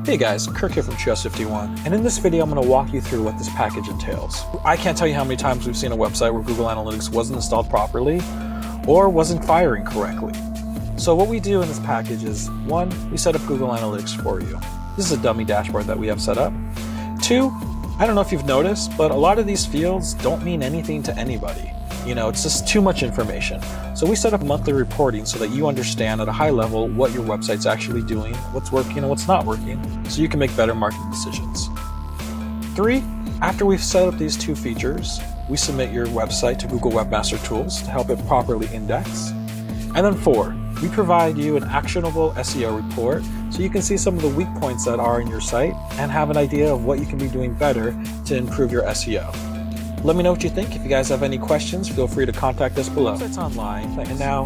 Hey guys, Kirk here from Treehouse 51, and in this video I'm going to walk you through what this package entails. I can't tell you how many times we've seen a website where Google Analytics wasn't installed properly or wasn't firing correctly. So what we do in this package is, 1, we set up Google Analytics for you. This is a dummy dashboard that we have set up. 2, I don't know if you've noticed, but a lot of these fields don't mean anything to anybody. It's just too much information. So we set up monthly reporting so that you understand at a high level what your website's actually doing, what's working and what's not working, so you can make better marketing decisions. 3, after we've set up these 2 features, we submit your website to Google Webmaster tools to help it properly index. And then 4, we provide you an actionable SEO report so you can see some of the weak points that are in your site and have an idea of what you can be doing better to improve your SEO. Let me know what you think. If you guys have any questions, feel free to contact us below. It's online, and now